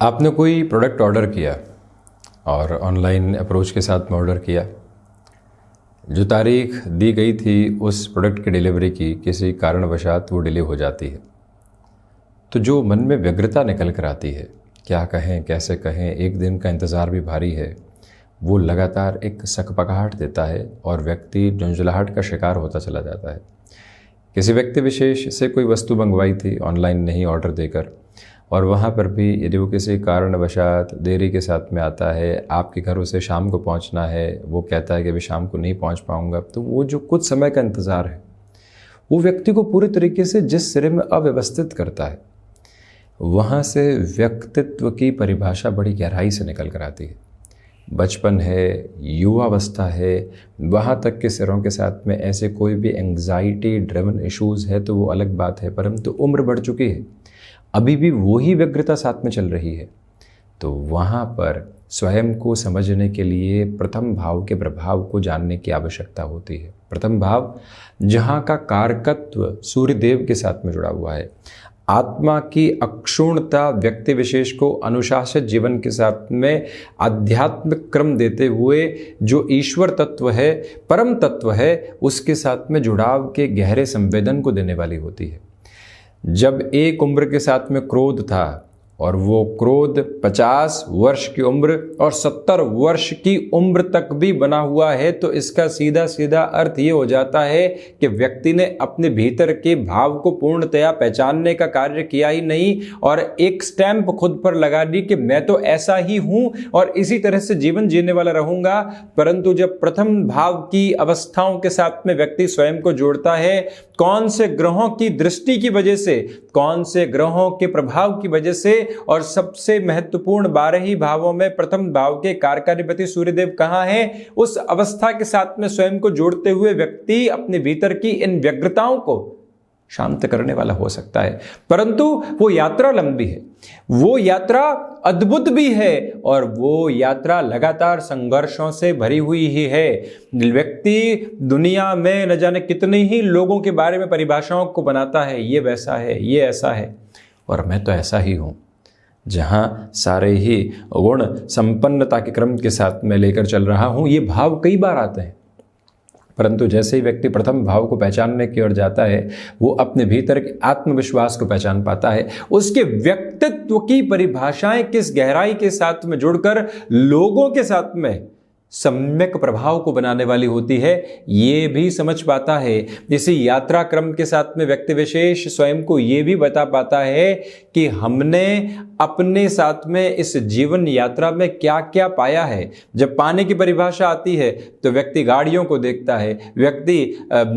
आपने कोई product order किया और ऑनलाइन अप्रोच के साथ में ऑर्डर किया। जो तारीख दी गई थी उस प्रोडक्ट की डिलीवरी की किसी कारणवशात वो डिले हो जाती है, तो जो मन में व्यग्रता निकल कर आती है, क्या कहें कैसे कहें, एक दिन का इंतज़ार भी भारी है, वो लगातार एक सकपकाहट देता है और व्यक्ति झुंझलाहट का शिकार होता चला जाता है। किसी व्यक्ति विशेष से कोई वस्तु मंगवाई थी ऑनलाइन नहीं ऑर्डर देकर, और वहाँ पर भी यदि वो किसी कारणवशात देरी के साथ में आता है, आपके घर उसे शाम को पहुँचना है, वो कहता है कि अभी शाम को नहीं पहुँच पाऊँगा, तो वो जो कुछ समय का इंतज़ार है वो व्यक्ति को पूरे तरीके से जिस सिरे में अव्यवस्थित करता है, वहाँ से व्यक्तित्व की परिभाषा बड़ी गहराई से निकल कर आती है। बचपन है, युवावस्था है, वहाँ तक के सिरों के साथ में ऐसे कोई भी एंग्जाइटी ड्रिवन इश्यूज़ है तो वो अलग बात है, परंतु उम्र बढ़ चुकी है, अभी भी वही व्यग्रता साथ में चल रही है, तो वहाँ पर स्वयं को समझने के लिए प्रथम भाव के प्रभाव को जानने की आवश्यकता होती है। प्रथम भाव जहाँ का कारकत्व सूर्यदेव के साथ में जुड़ा हुआ है। आत्मा की अक्षुण्णता व्यक्ति विशेष को अनुशासित जीवन के साथ में आध्यात्मिक क्रम देते हुए जो ईश्वर तत्व है, परम तत्व है, उसके साथ में जुड़ाव के गहरे संवेदन को देने वाली होती है। जब एक उम्र के साथ में क्रोध था और वो क्रोध 50 वर्ष की उम्र और 70 वर्ष की उम्र तक भी बना हुआ है, तो इसका सीधा सीधा अर्थ ये हो जाता है कि व्यक्ति ने अपने भीतर के भाव को पूर्णतया पहचानने का कार्य किया ही नहीं और एक स्टैंप खुद पर लगा दी कि मैं तो ऐसा ही हूं और इसी तरह से जीवन जीने वाला रहूंगा। परंतु जब प्रथम भाव की अवस्थाओं के साथ में व्यक्ति स्वयं को जोड़ता है, कौन से ग्रहों की दृष्टि की वजह से, कौन से ग्रहों के प्रभाव की वजह से, और सबसे महत्वपूर्ण 12 ही भावों में प्रथम भाव के कारकाधिपति सूर्यदेव कहाँ हैं, उस अवस्था के साथ में स्वयं को जोड़ते हुए व्यक्ति अपने भीतर की इन व्यग्रताओं को शांत करने वाला हो सकता है। परंतु वो यात्रा लंबी है, वो यात्रा अद्भुत भी है और वो यात्रा लगातार संघर्षों से भरी हुई ही है। व्यक्ति दुनिया में न जाने कितने ही लोगों के बारे में परिभाषाओं को बनाता है, ये वैसा है, ये ऐसा है, और मैं तो ऐसा ही हूँ, जहाँ सारे ही गुण संपन्नता के क्रम के साथ में लेकर चल रहा हूँ। ये भाव कई बार आते हैं, परंतु जैसे ही व्यक्ति प्रथम भाव को पहचानने की ओर जाता है, वो अपने भीतर के आत्मविश्वास को पहचान पाता है। उसके व्यक्तित्व की परिभाषाएं किस गहराई के साथ में जुड़कर लोगों के साथ में सम्यक प्रभाव को बनाने वाली होती है, ये भी समझ पाता है। इसी यात्रा क्रम के साथ में व्यक्ति विशेष स्वयं को ये भी बता पाता है कि हमने अपने साथ में इस जीवन यात्रा में क्या क्या पाया है। जब पाने की परिभाषा आती है तो व्यक्ति गाड़ियों को देखता है, व्यक्ति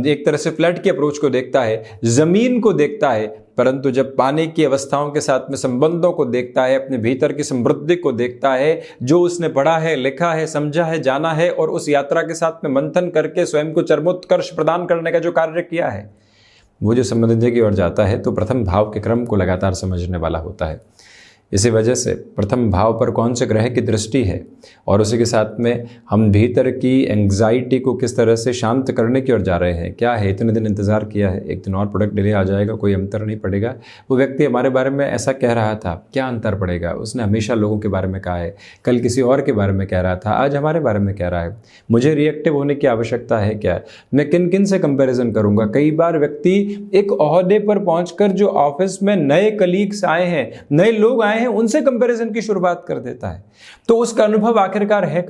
एक तरह से फ्लैट के अप्रोच को देखता है, जमीन को देखता है, परंतु जब पाने की अवस्थाओं के साथ में संबंधों को देखता है, अपने भीतर की समृद्धि को देखता है, जो उसने पढ़ा है, लिखा है, समझा है, जाना है और उस यात्रा के साथ में मंथन करके स्वयं को चरमोत्कर्ष प्रदान करने का जो कार्य किया है, वो जो समृद्धि की ओर जाता है, तो प्रथम भाव के क्रम को लगातार समझने वाला होता है। इसी वजह से प्रथम भाव पर कौन से ग्रह की दृष्टि है और उसी के साथ में हम भीतर की एंग्जाइटी को किस तरह से शांत करने की ओर जा रहे हैं। क्या है, इतने दिन इंतज़ार किया है, एक दिन और प्रोडक्ट डिले आ जाएगा, कोई अंतर नहीं पड़ेगा। वो व्यक्ति हमारे बारे में ऐसा कह रहा था, क्या अंतर पड़ेगा, उसने हमेशा लोगों के बारे में कहा है, कल किसी और के बारे में कह रहा था, आज हमारे बारे में कह रहा है, मुझे रिएक्टिव होने की आवश्यकता है क्या, मैं किन किन से कंपेरिजन करूँगा। कई बार व्यक्ति एक ओहदे पर पहुँच जो ऑफिस में नए कलीग्स आए हैं, नए लोग आए हैं, उनसे कंपैरिजन की शुरुआत कर देता है, तो उसका अनुभव आखिरकार है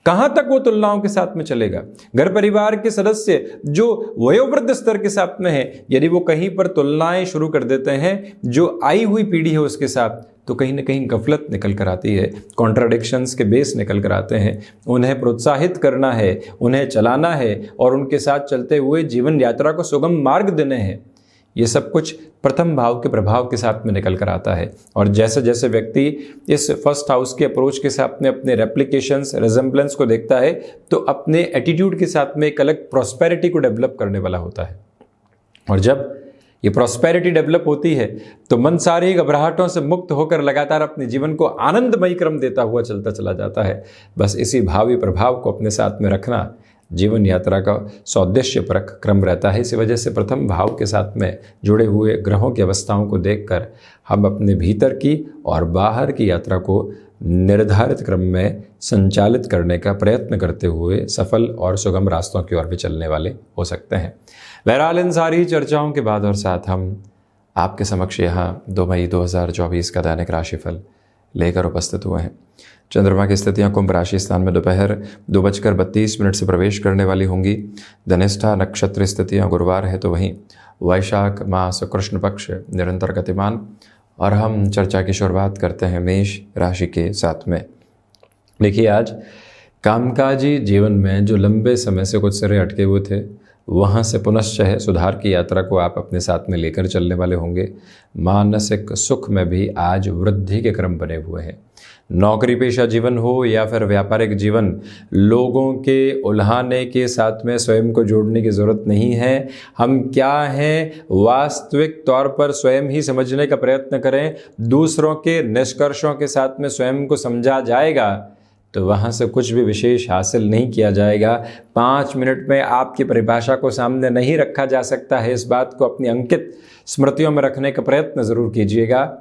कहां तक वो तुलनाओं के साथ में चलेगा। घर परिवार के सदस्य जो वयोवृद्ध स्तर के साथ में है, यदि वो कहीं पर तुलनाएं शुरू कर देते हैं जो आई हुई पीढ़ी है उसके साथ, तो कहीं ना कहीं गफलत निकल कर आती है, कॉन्ट्राडिक्शंस के बेस निकल कर आते हैं। उन्हें प्रोत्साहित करना है, उन्हें चलाना है और उनके साथ चलते हुए जीवन यात्रा को सुगम मार्ग देने हैं। ये सब कुछ प्रथम भाव के प्रभाव के साथ में निकल कर आता है। और जैसे जैसे व्यक्ति इस फर्स्ट हाउस के अप्रोच के साथ में अपने रेप्लिकेशंस, रिजेम्बलेंस को देखता है, तो अपने एटीट्यूड के साथ में एक अलग प्रॉस्पेरिटी को डेवलप करने वाला होता है। और जब ये प्रॉस्पेरिटी डेवलप होती है तो मन सारी घबराहटों से मुक्त होकर लगातार अपने जीवन को आनंदमयी क्रम देता हुआ चलता चला जाता है। बस इसी भावी प्रभाव को अपने साथ में रखना, जीवन यात्रा का सौदेश्यपरक क्रम रहता है। इसी वजह से प्रथम भाव के साथ में जुड़े हुए ग्रहों की अवस्थाओं को देखकर हम अपने भीतर की और बाहर की यात्रा को निर्धारित क्रम में संचालित करने का प्रयत्न करते हुए सफल और सुगम रास्तों की ओर भी चलने वाले हो सकते हैं। बहरहाल इन सारी चर्चाओं के बाद और साथ हम आपके समक्ष यहाँ 2 मई 2024 का दैनिक राशिफल लेकर उपस्थित हुए हैं। चंद्रमा की स्थितियाँ कुंभ राशि स्थान में दोपहर 2:32 से प्रवेश करने वाली होंगी। धनिष्ठा नक्षत्र स्थितियाँ गुरुवार है तो वहीं वैशाख मास कृष्ण पक्ष निरंतर गतिमान। और हम चर्चा की शुरुआत करते हैं मेष राशि के साथ में। देखिए, आज कामकाजी जीवन में जो लंबे समय से कुछ सिरे अटके हुए थे, वहाँ से पुनश्च सुधार की यात्रा को आप अपने साथ में लेकर चलने वाले होंगे। मानसिक सुख में भी आज वृद्धि के क्रम बने हुए हैं। नौकरी पेशा जीवन हो या फिर व्यापारिक जीवन, लोगों के उल्हाने के साथ में स्वयं को जोड़ने की ज़रूरत नहीं है। हम क्या हैं वास्तविक तौर पर स्वयं ही समझने का प्रयत्न करें। दूसरों के निष्कर्षों के साथ में स्वयं को समझा जाएगा तो वहाँ से कुछ भी विशेष हासिल नहीं किया जाएगा। 5 मिनट में आपकी परिभाषा को सामने नहीं रखा जा सकता है। इस बात को अपनी अंकित स्मृतियों में रखने का प्रयत्न ज़रूर कीजिएगा।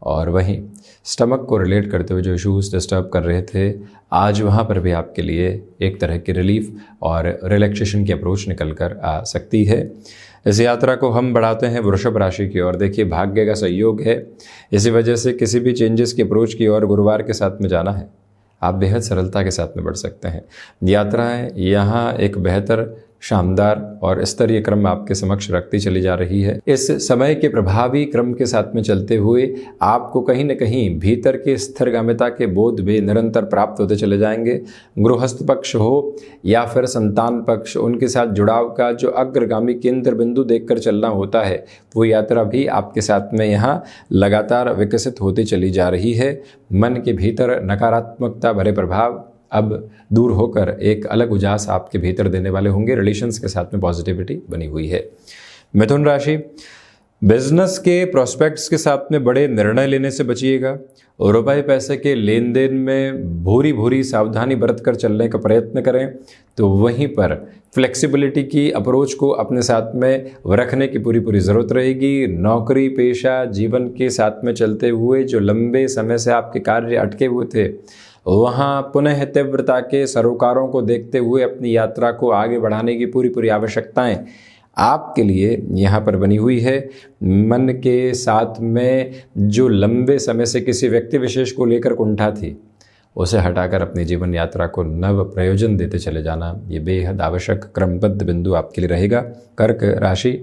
और वहीं स्टमक को रिलेट करते हुए जो इश्यूज़ डिस्टर्ब कर रहे थे, आज वहाँ पर भी आपके लिए एक तरह की रिलीफ और रिलैक्सेशन की अप्रोच निकल कर आ सकती है। इस यात्रा को हम बढ़ाते हैं वृषभ राशि की ओर। देखिए, भाग्य का सहयोग है, इसी वजह से किसी भी चेंजेस की अप्रोच की ओर गुरुवार के साथ में जाना है। आप बेहद सरलता के साथ में बढ़ सकते हैं। यात्राएं यहाँ एक बेहतर, शानदार और स्तरीय क्रम आपके समक्ष रखती चली जा रही है। इस समय के प्रभावी क्रम के साथ में चलते हुए आपको कहीं न कहीं भीतर के स्थिरगामिता के बोध भी निरंतर प्राप्त होते चले जाएंगे। गृहस्थ पक्ष हो या फिर संतान पक्ष, उनके साथ जुड़ाव का जो अग्रगामी केंद्र बिंदु देखकर चलना होता है, वो यात्रा भी आपके साथ में यहाँ लगातार विकसित होती चली जा रही है। मन के भीतर नकारात्मकता भरे प्रभाव अब दूर होकर एक अलग उजास आपके भीतर देने वाले होंगे। रिलेशंस के साथ में पॉजिटिविटी बनी हुई है। मिथुन राशि, बिजनेस के प्रोस्पेक्ट्स के साथ में बड़े निर्णय लेने से बचिएगा। रुपए पैसे के लेन देन में भूरी भूरी सावधानी बरत कर चलने का प्रयत्न करें। तो वहीं पर फ्लेक्सिबिलिटी की अप्रोच को अपने साथ में रखने की पूरी ज़रूरत रहेगी। नौकरी पेशा जीवन के साथ में चलते हुए जो लंबे समय से आपके कार्य अटके हुए थे, वहाँ पुनः तीव्रता के सरोकारों को देखते हुए अपनी यात्रा को आगे बढ़ाने की पूरी आवश्यकताएं आपके लिए यहाँ पर बनी हुई है। मन के साथ में जो लंबे समय से किसी व्यक्ति विशेष को लेकर कुंठा थी, उसे हटाकर अपनी जीवन यात्रा को नव प्रयोजन देते चले जाना, ये बेहद आवश्यक क्रमबद्ध बिंदु आपके लिए रहेगा। कर्क राशि,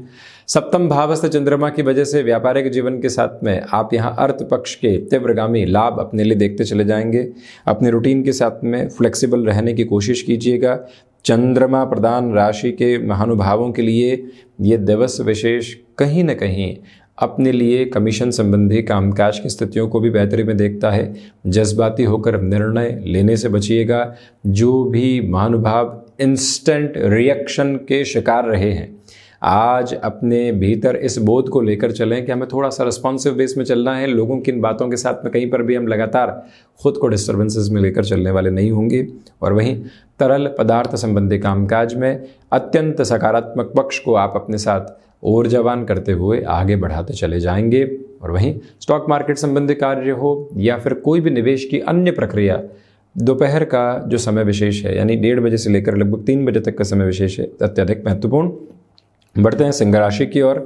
सप्तम भावस्थ चंद्रमा की वजह से व्यापारिक जीवन के साथ में आप यहाँ अर्थ पक्ष के तीव्रगामी लाभ अपने लिए देखते चले जाएंगे। अपने रूटीन के साथ में फ्लेक्सिबल रहने की कोशिश कीजिएगा। चंद्रमा प्रधान राशि के महानुभावों के लिए ये दिवस विशेष कहीं न कहीं अपने लिए कमीशन संबंधी कामकाज की स्थितियों को भी बेहतरी में देखता है। जज्बाती होकर निर्णय लेने से बचिएगा। जो भी महानुभाव इंस्टेंट रिएक्शन के शिकार रहे हैं, आज अपने भीतर इस बोध को लेकर चलें कि हमें थोड़ा सा रिस्पॉन्सिव बेस में चलना है। लोगों की इन बातों के साथ में कहीं पर भी हम लगातार खुद को डिस्टर्बेंसेस में लेकर चलने वाले नहीं होंगे। और वहीं तरल पदार्थ संबंधी कामकाज में अत्यंत सकारात्मक पक्ष को आप अपने साथ ऊर्जावान करते हुए आगे बढ़ाते चले जाएंगे। और वहीं स्टॉक मार्केट संबंधी कार्य हो या फिर कोई भी निवेश की अन्य प्रक्रिया, दोपहर का जो समय विशेष है, यानी 1:30 बजे से लेकर लगभग 3 बजे तक का समय विशेष है, अत्यधिक महत्वपूर्ण। बढ़ते हैं सिंह राशि की ओर।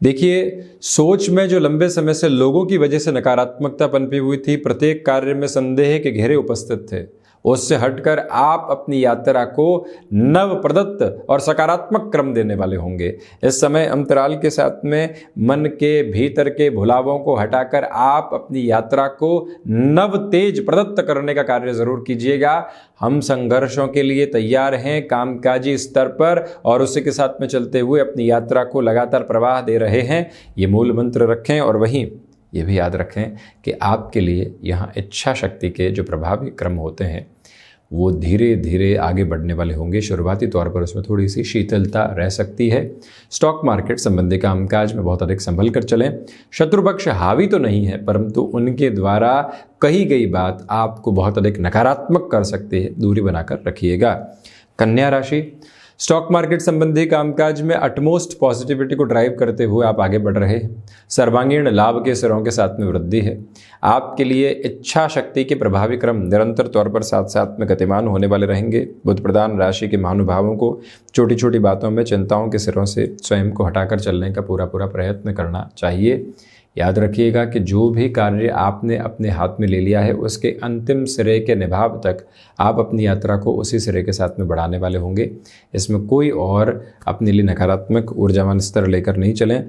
देखिए, सोच में जो लंबे समय से लोगों की वजह से नकारात्मकता पनपी हुई थी, प्रत्येक कार्य में संदेह के घेरे उपस्थित थे, उससे हटकर आप अपनी यात्रा को नव प्रदत्त और सकारात्मक क्रम देने वाले होंगे। इस समय अंतराल के साथ में मन के भीतर के भुलावों को हटाकर आप अपनी यात्रा को नव तेज प्रदत्त करने का कार्य जरूर कीजिएगा। हम संघर्षों के लिए तैयार हैं कामकाजी स्तर पर, और उसी के साथ में चलते हुए अपनी यात्रा को लगातार प्रवाह दे रहे हैं। ये मूल मंत्र रखें। और वहीं ये भी याद रखें कि आपके लिए यहाँ इच्छा शक्ति के जो प्रभावी क्रम होते हैं वो धीरे धीरे आगे बढ़ने वाले होंगे। शुरुआती तौर पर उसमें थोड़ी सी शीतलता रह सकती है। स्टॉक मार्केट संबंधी कामकाज में बहुत अधिक संभल कर चलें। शत्रु पक्ष हावी तो नहीं है, परंतु उनके द्वारा कही गई बात आपको बहुत अधिक नकारात्मक कर सकती है, दूरी बनाकर रखिएगा। कन्या राशि, स्टॉक मार्केट संबंधी कामकाज में अटमोस्ट पॉजिटिविटी को ड्राइव करते हुए आप आगे बढ़ रहे हैं। सर्वांगीण लाभ के सिरों के साथ में वृद्धि है। आपके लिए इच्छा शक्ति के प्रभावी क्रम निरंतर तौर पर साथ साथ में गतिमान होने वाले रहेंगे। बुध प्रधान राशि के महानुभावों को छोटी छोटी बातों में चिंताओं के सिरों से स्वयं को हटाकर चलने का पूरा प्रयत्न करना चाहिए। याद रखिएगा कि जो भी कार्य आपने अपने हाथ में ले लिया है उसके अंतिम सिरे के निभाव तक आप अपनी यात्रा को उसी सिरे के साथ में बढ़ाने वाले होंगे। इसमें कोई और अपने लिए नकारात्मक ऊर्जावान स्तर लेकर नहीं चलें।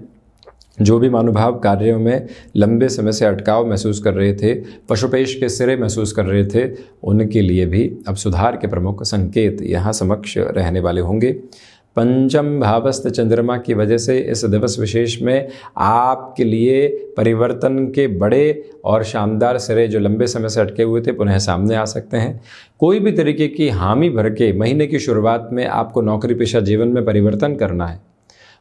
जो भी महानुभाव कार्यों में लंबे समय से अटकाव महसूस कर रहे थे, पशुपेश के सिरे महसूस कर रहे थे, उनके लिए भी अब सुधार के प्रमुख संकेत यहाँ समक्ष रहने वाले होंगे। पंचम भावस्थ चंद्रमा की वजह से इस दिवस विशेष में आपके लिए परिवर्तन के बड़े और शानदार सिरे जो लंबे समय से अटके हुए थे पुनः सामने आ सकते हैं। कोई भी तरीके की हामी भर के महीने की शुरुआत में आपको नौकरी पेशा जीवन में परिवर्तन करना है,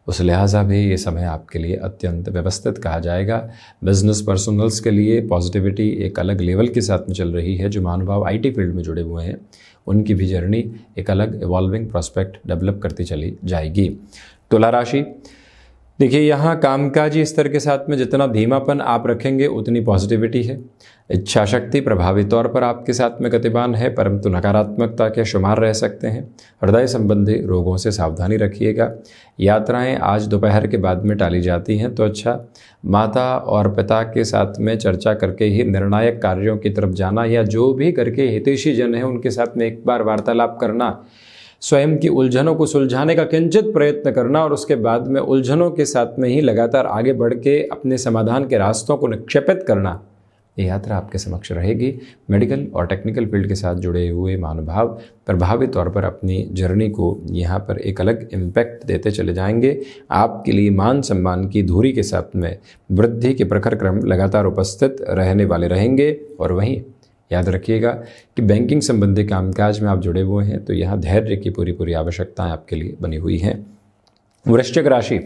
उस लिहाजा भी ये समय आपके लिए अत्यंत व्यवस्थित कहा जाएगा। बिजनेस पर्सनल्स के लिए पॉजिटिविटी एक अलग लेवल के साथ में चल रही है। जो महानुभाव आईटी फील्ड में जुड़े हुए हैं उनकी भी जर्नी एक अलग इवॉल्विंग प्रोस्पेक्ट डेवलप करती चली जाएगी। तुला राशि, देखिए यहाँ कामकाजी स्तर के साथ में जितना धीमापन आप रखेंगे उतनी पॉजिटिविटी है। इच्छा शक्ति प्रभावी तौर पर आपके साथ में गतिमान है, परंतु नकारात्मकता के शुमार रह सकते हैं। हृदय संबंधी रोगों से सावधानी रखिएगा। यात्राएं आज दोपहर के बाद में टाली जाती हैं तो अच्छा। माता और पिता के साथ में चर्चा करके ही निर्णायक कार्यों की तरफ जाना या जो भी घर के हितैषी जन हैं उनके साथ में एक बार वार्तालाप करना, स्वयं की उलझनों को सुलझाने का किंचित प्रयत्न करना और उसके बाद में उलझनों के साथ में ही लगातार आगे बढ़ के अपने समाधान के रास्तों को निक्षेपित करना, ये यात्रा आपके समक्ष रहेगी। मेडिकल और टेक्निकल फील्ड के साथ जुड़े हुए महानुभाव प्रभावी तौर पर अपनी जर्नी को यहाँ पर एक अलग इम्पैक्ट देते चले जाएंगे। आपके लिए मान सम्मान की धुरी के साथ में वृद्धि के प्रखर क्रम लगातार उपस्थित रहने वाले रहेंगे। और वहीं याद रखिएगा कि बैंकिंग संबंधी कामकाज में आप जुड़े हुए हैं तो यहाँ धैर्य की पूरी आवश्यकताएं आपके लिए बनी हुई हैं। वृश्चिक राशि,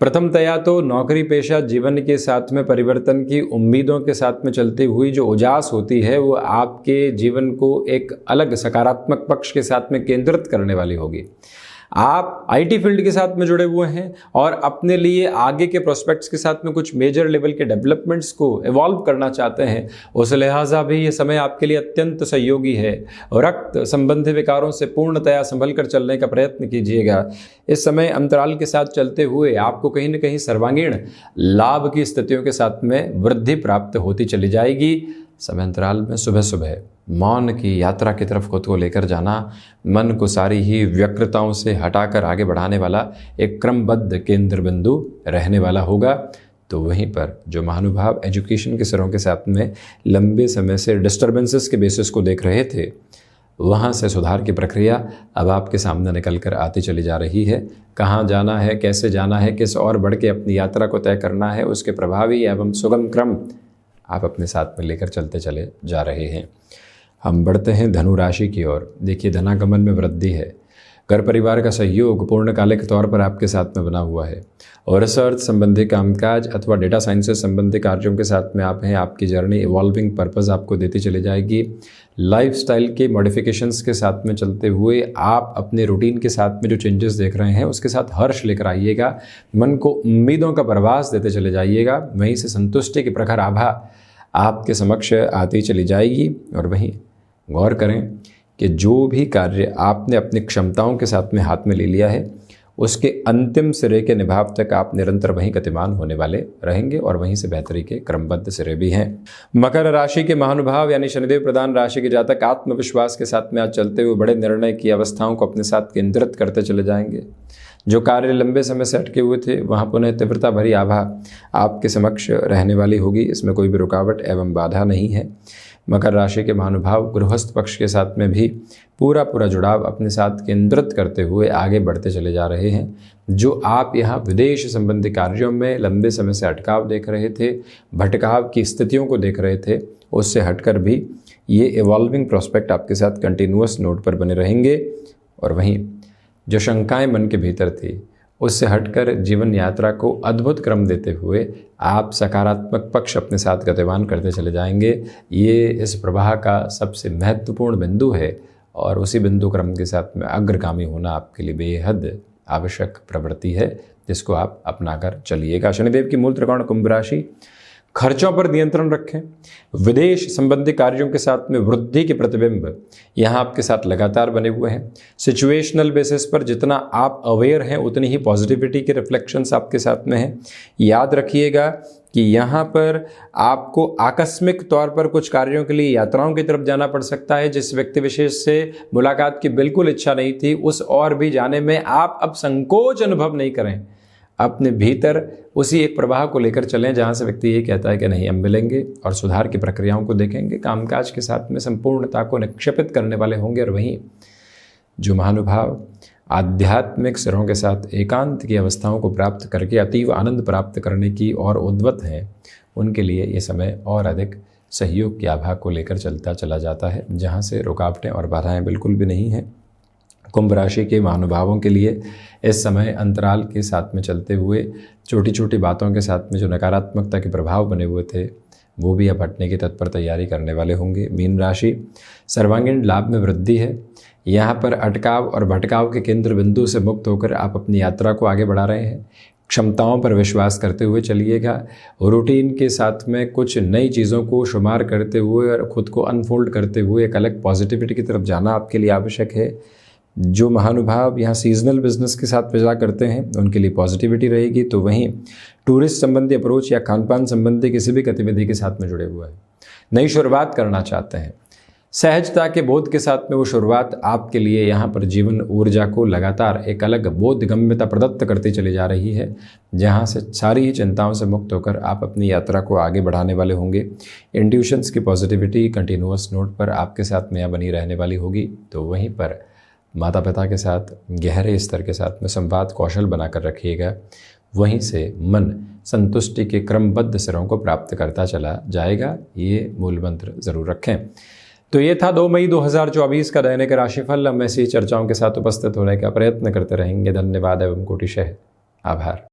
प्रथमतया तो नौकरी पेशा जीवन के साथ में परिवर्तन की उम्मीदों के साथ में चलती हुई जो उजास होती है वो आपके जीवन को एक अलग सकारात्मक पक्ष के साथ में केंद्रित करने वाली होगी। आप आईटी फील्ड के साथ में जुड़े हुए हैं और अपने लिए आगे के प्रोस्पेक्ट्स के साथ में कुछ मेजर लेवल के डेवलपमेंट्स को इवॉल्व करना चाहते हैं, उस लिहाजा भी ये समय आपके लिए अत्यंत सहयोगी है। रक्त संबंधी विकारों से पूर्णतया संभल कर चलने का प्रयत्न कीजिएगा। इस समय अंतराल के साथ चलते हुए आपको कहीं न कहीं सर्वांगीण लाभ की स्थितियों के साथ में वृद्धि प्राप्त होती चली जाएगी। समय अंतराल में सुबह सुबह मौन की यात्रा की तरफ खुद को लेकर जाना, मन को सारी ही व्यग्रताओं से हटाकर आगे बढ़ाने वाला एक क्रमबद्ध केंद्र बिंदु रहने वाला होगा। तो वहीं पर जो महानुभाव एजुकेशन के सिरों के साथ में लंबे समय से डिस्टर्बेंसेस के बेसिस को देख रहे थे, वहाँ से सुधार की प्रक्रिया अब आपके सामने निकल कर आती चली जा रही है। कहाँ जाना है, कैसे जाना है, किस और बढ़ के अपनी यात्रा को तय करना है, उसके प्रभावी एवं सुगम क्रम आप अपने साथ में लेकर चलते चले जा रहे हैं। हम बढ़ते हैं धनु राशि की ओर। देखिए धनागमन में वृद्धि है। घर परिवार का सहयोग पूर्णकालिक तौर पर आपके साथ में बना हुआ है और रिसर्च संबंधी कामकाज अथवा डेटा साइंसेस संबंधी कार्यों के साथ में आप हैं। आपकी जर्नी इवॉल्विंग पर्पस आपको देती चली जाएगी। लाइफस्टाइल के मॉडिफिकेशंस के साथ में चलते हुए आप अपने रूटीन के साथ में जो चेंजेस देख रहे हैं उसके साथ हर्ष लेकर आइएगा। मन को उम्मीदों का प्रवास देते चले जाइएगा। वहीं से संतुष्टि की प्रखर आभा आपके समक्ष आती चली जाएगी। और वहीं गौर करें कि जो भी कार्य आपने अपनी क्षमताओं के साथ में हाथ में ले लिया है उसके अंतिम सिरे के निभाव तक आप निरंतर वहीं गतिमान होने वाले रहेंगे और वहीं से बेहतरी के क्रमबद्ध सिरे भी हैं। मकर राशि के महानुभाव यानी शनिदेव प्रधान राशि के जातक आत्मविश्वास के साथ में आज चलते हुए बड़े निर्णय की अवस्थाओं को अपने साथ केंद्रित करते चले जाएंगे। जो कार्य लंबे समय से अटके हुए थे वहाँ पुनः तीव्रता भरी आभा आपके समक्ष रहने वाली होगी। इसमें कोई भी रुकावट एवं बाधा नहीं है। मकर राशि के महानुभाव गृहस्थ पक्ष के साथ में भी पूरा जुड़ाव अपने साथ केंद्रित करते हुए आगे बढ़ते चले जा रहे हैं। जो आप यहाँ विदेश संबंधी कार्यों में लंबे समय से अटकाव देख रहे थे, भटकाव की स्थितियों को देख रहे थे, उससे हटकर भी ये इवॉल्विंग प्रोस्पेक्ट आपके साथ कंटिन्यूअस नोट पर बने रहेंगे। और वहीं जो शंकाएं मन के भीतर थी उससे हटकर जीवन यात्रा को अद्भुत क्रम देते हुए आप सकारात्मक पक्ष अपने साथ गतिमान करते चले जाएंगे। ये इस प्रवाह का सबसे महत्वपूर्ण बिंदु है और उसी बिंदु क्रम के साथ में अग्रगामी होना आपके लिए बेहद आवश्यक प्रवृत्ति है, जिसको आप अपनाकर चलिएगा। शनिदेव की मूल त्रिकोण कुंभ राशि, खर्चों पर नियंत्रण रखें। विदेश संबंधी कार्यों के साथ में वृद्धि के प्रतिबिंब यहाँ आपके साथ लगातार बने हुए हैं। सिचुएशनल बेसिस पर जितना आप अवेयर हैं उतनी ही पॉजिटिविटी के रिफ्लेक्शंस आपके साथ में हैं। याद रखिएगा कि यहाँ पर आपको आकस्मिक तौर पर कुछ कार्यों के लिए यात्राओं की तरफ जाना पड़ सकता है। जिस व्यक्ति विशेष से मुलाकात की बिल्कुल इच्छा नहीं थी, उस और भी जाने में आप अब संकोच अनुभव नहीं करें। अपने भीतर उसी एक प्रवाह को लेकर चलें जहाँ से व्यक्ति ये कहता है कि नहीं, हम मिलेंगे और सुधार की प्रक्रियाओं को देखेंगे, कामकाज के साथ में संपूर्णता को निक्षेपित करने वाले होंगे। और वहीं जो महानुभाव आध्यात्मिक सिरों के साथ एकांत की अवस्थाओं को प्राप्त करके अतीव आनंद प्राप्त करने की और उद्वत हैं, उनके लिए ये समय और अधिक सहयोग की आभा को लेकर चलता चला जाता है, जहाँ से रुकावटें और बाधाएं बिल्कुल भी नहीं हैं। कुंभ राशि के महानुभावों के लिए इस समय अंतराल के साथ में चलते हुए छोटी छोटी बातों के साथ में जो नकारात्मकता के प्रभाव बने हुए थे, वो भी अब हटने की तत्पर तैयारी करने वाले होंगे। मीन राशि, सर्वांगीण लाभ में वृद्धि है। यहाँ पर अटकाव और भटकाव के केंद्र बिंदु से मुक्त होकर आप अपनी यात्रा को आगे बढ़ा रहे हैं। क्षमताओं पर विश्वास करते हुए चलिएगा। रूटीन के साथ में कुछ नई चीज़ों को शुमार करते हुए और खुद को अनफोल्ड करते हुए एक अलग पॉजिटिविटी की तरफ जाना आपके लिए आवश्यक है। जो महानुभाव यहाँ सीजनल बिजनेस के साथ पैसा करते हैं, उनके लिए पॉजिटिविटी रहेगी। तो वहीं टूरिस्ट संबंधी अप्रोच या खान पान संबंधी किसी भी गतिविधि के साथ में जुड़े हुए हैं, नई शुरुआत करना चाहते हैं, सहजता के बोध के साथ में वो शुरुआत आपके लिए यहाँ पर जीवन ऊर्जा को लगातार एक अलग बोधगम्यता प्रदत्त करती चली जा रही है, जहाँ से सारी ही चिंताओं से मुक्त होकर आप अपनी यात्रा को आगे बढ़ाने वाले होंगे। इंट्यूशंस की पॉजिटिविटी कंटिन्यूअस नोट पर आपके साथ में बनी रहने वाली होगी। तो वहीं पर माता पिता के साथ गहरे स्तर के साथ में संवाद कौशल बनाकर रखिएगा। वहीं से मन संतुष्टि के क्रमबद्ध सिरों को प्राप्त करता चला जाएगा। ये मूल मंत्र जरूर रखें। तो ये था 2 मई 2024 का दैनिक राशिफल। हम ऐसी चर्चाओं के साथ उपस्थित होने का प्रयत्न करते रहेंगे। धन्यवाद एवं कोटिशः आभार।